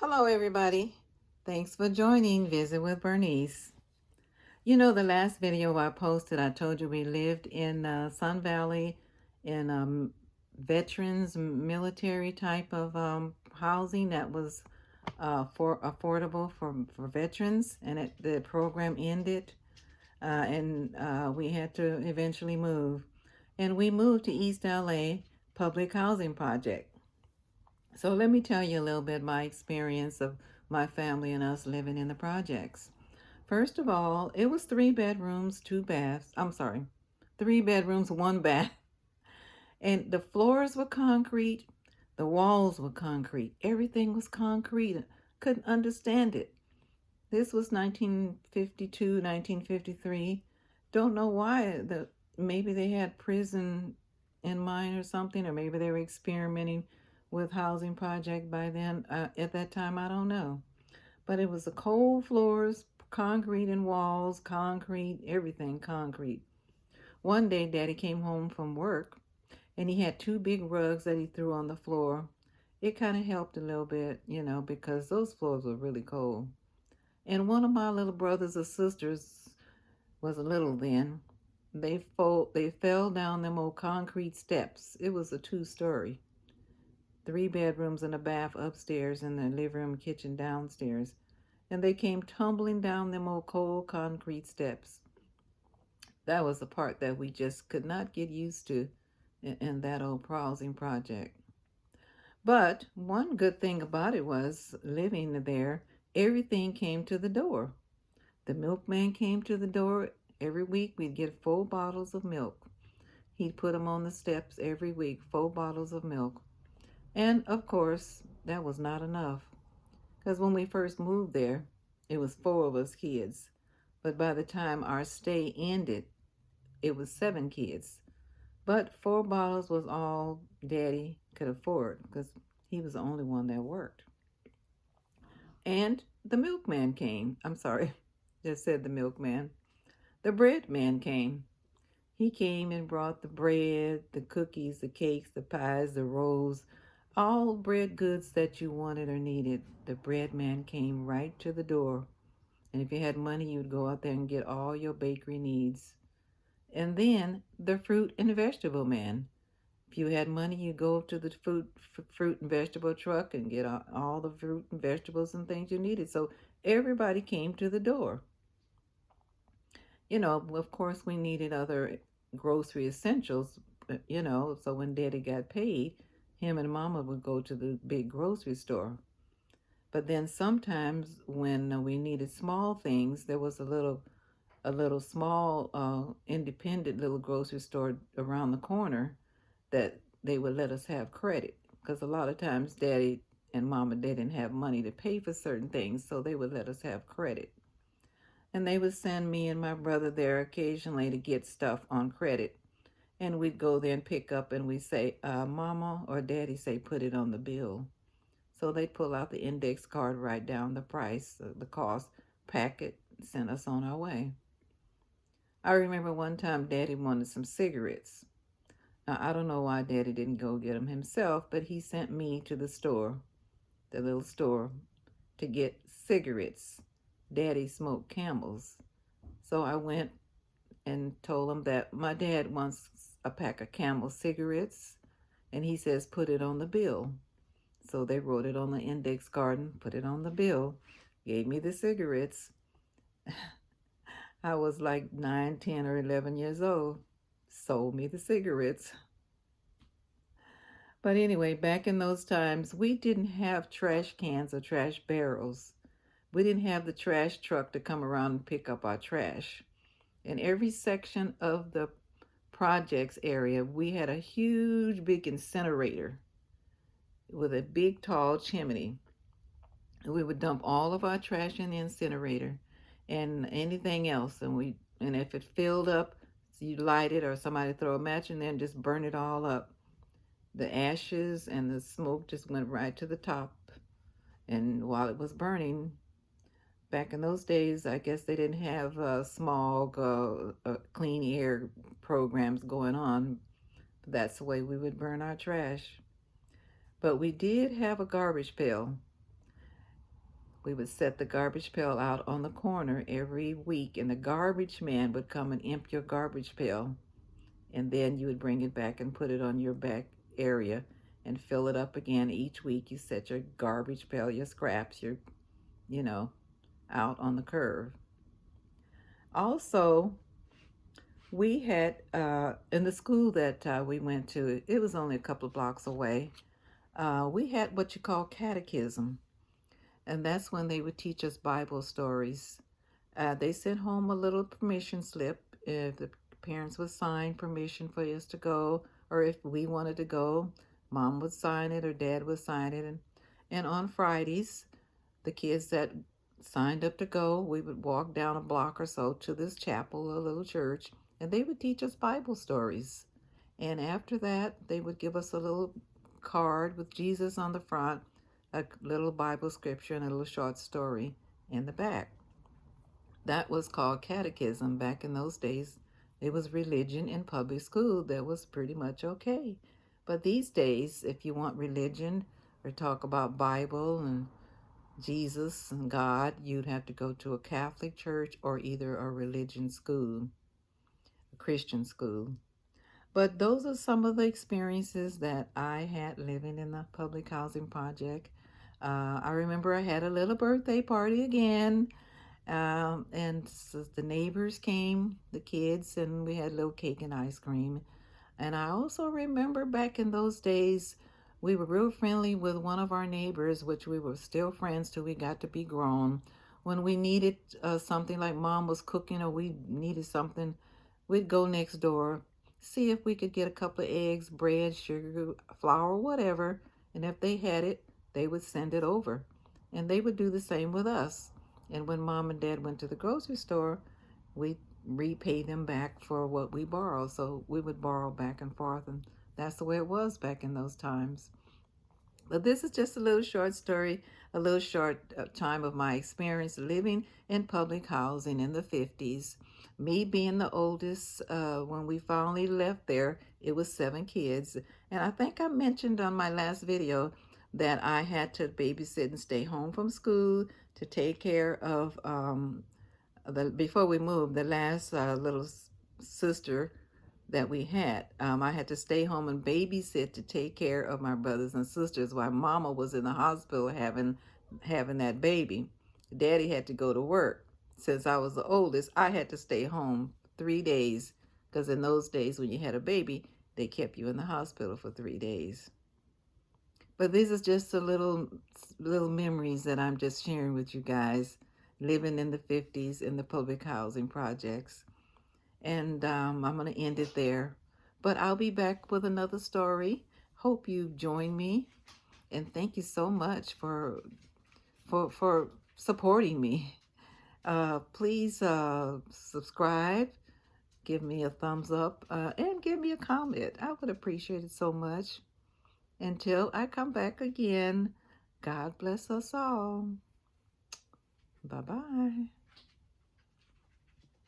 Hello, everybody. Thanks for joining Visit with Bernice. You know, the last video I posted, I told you we lived in Sun Valley in veterans military type of housing that was for affordable for veterans, and the program ended, and we had to eventually move, and we moved to East LA Public Housing Project. So let me tell you a little bit my experience of my family and us living in the projects. First of all, it was 3 bedrooms, 2 baths. I'm sorry, 3 bedrooms, 1 bath. And the floors were concrete, the walls were concrete, everything was concrete. Couldn't understand it. This was 1952, 1953. Don't know why. Maybe they had prison in mind or something, or maybe they were experimenting with housing project by then. At that time, I don't know. But it was the cold floors, concrete and walls, concrete, everything concrete. One day, Daddy came home from work and he had two big rugs that he threw on the floor. It kind of helped a little bit, because those floors were really cold. And one of my little brothers or sisters was little then. They fell down them old concrete steps. It was a 2-story, 3 bedrooms and a bath upstairs and the living room kitchen downstairs. And they came tumbling down them old cold concrete steps. That was the part that we just could not get used to in that old housing project. But one good thing about it was living there, everything came to the door. The milkman came to the door every week. We'd get 4 bottles of milk. He'd put them on the steps every week, 4 bottles of milk. And of course, that was not enough. Because when we first moved there, it was 4 of us kids. But by the time our stay ended, it was 7 kids. But 4 bottles was all Daddy could afford because he was the only one that worked. And the milkman came. I'm sorry, just said the milkman. The bread man came. He came and brought the bread, the cookies, the cakes, the pies, the rolls, all bread goods that you wanted or needed. The bread man came right to the door. And if you had money, you'd go out there and get all your bakery needs. And then the fruit and vegetable man. If you had money, you'd go to the fruit and vegetable truck and get all the fruit and vegetables and things you needed. So everybody came to the door. Of course, we needed other grocery essentials, so when Daddy got paid, him and Mama would go to the big grocery store. But then sometimes when we needed small things, there was a little small independent little grocery store around the corner that they would let us have credit, because a lot of times Daddy and Mama, they didn't have money to pay for certain things, so they would let us have credit. And they would send me and my brother there occasionally to get stuff on credit. And we'd go there and pick up, and we'd say, Mama or Daddy say, put it on the bill. So they'd pull out the index card, write down the price, the cost, pack it, send us on our way. I remember one time Daddy wanted some cigarettes. Now, I don't know why Daddy didn't go get them himself, but he sent me to the store, the little store, to get cigarettes. Daddy smoked Camels. So I went and told him that my dad wants a pack of Camel cigarettes, and he says, put it on the bill. So they wrote it on the index card and put it on the bill, gave me the cigarettes. I was like 9, 10, or 11 years old. Sold me the cigarettes. But anyway, back in those times, we didn't have trash cans or trash barrels. We didn't have the trash truck to come around and pick up our trash. In every section of the projects area, we had a huge big incinerator with a big tall chimney. We would dump all of our trash in the incinerator and anything else, and if it filled up, you light it, or somebody throw a match in there and just burn it all up. The ashes and the smoke just went right to the top. And while it was burning, back in those days, I guess they didn't have smog, clean air programs going on. That's the way we would burn our trash. But we did have a garbage pail. We would set the garbage pail out on the corner every week, and the garbage man would come and empty your garbage pail. And then you would bring it back and put it on your back area and fill it up again each week. You set your garbage pail, your scraps, you know, out on the curb. Also, we had in the school that we went to, it was only a couple of blocks away. We had what you call catechism, and that's when they would teach us Bible stories. They sent home a little permission slip if the parents would sign permission for us to go, or if we wanted to go, mom would sign it or dad would sign it. And on Fridays, the kids that signed up to go, we would walk down a block or so to this chapel, a little church, and they would teach us Bible stories. And after that, they would give us a little card with Jesus on the front, a little Bible scripture, and a little short story in the back. That was called catechism back in those days. It was religion in public school that was pretty much okay. But these days, if you want religion or talk about Bible and Jesus and God, you'd have to go to a Catholic church or either a religion school, a Christian school. But those are some of the experiences that I had living in the public housing project. I remember I had a little birthday party again, and so the neighbors came, the kids, and we had a little cake and ice cream. And I also remember back in those days, we were real friendly with one of our neighbors, which we were still friends till we got to be grown. When we needed something, like mom was cooking or we needed something, we'd go next door, see if we could get a couple of eggs, bread, sugar, flour, whatever. And if they had it, they would send it over. And they would do the same with us. And when mom and dad went to the grocery store, we repay them back for what we borrowed. So we would borrow back and forth, and that's the way it was back in those times. But this is just a little short story, a little short time of my experience living in public housing in the 50s. Me being the oldest, when we finally left there, it was 7 kids. And I think I mentioned on my last video that I had to babysit and stay home from school to take care of before we moved, the last little sister that we had. I had to stay home and babysit to take care of my brothers and sisters while mama was in the hospital having that baby. Daddy had to go to work. Since I was the oldest, I had to stay home 3 days, because in those days when you had a baby, they kept you in the hospital for 3 days. But these are just a little memories that I'm just sharing with you guys, living in the 50s in the public housing projects. And I'm going to end it there. But I'll be back with another story. Hope you join me. And thank you so much for supporting me. Please subscribe, give me a thumbs up, and give me a comment. I would appreciate it so much. Until I come back again, God bless us all. Bye-bye.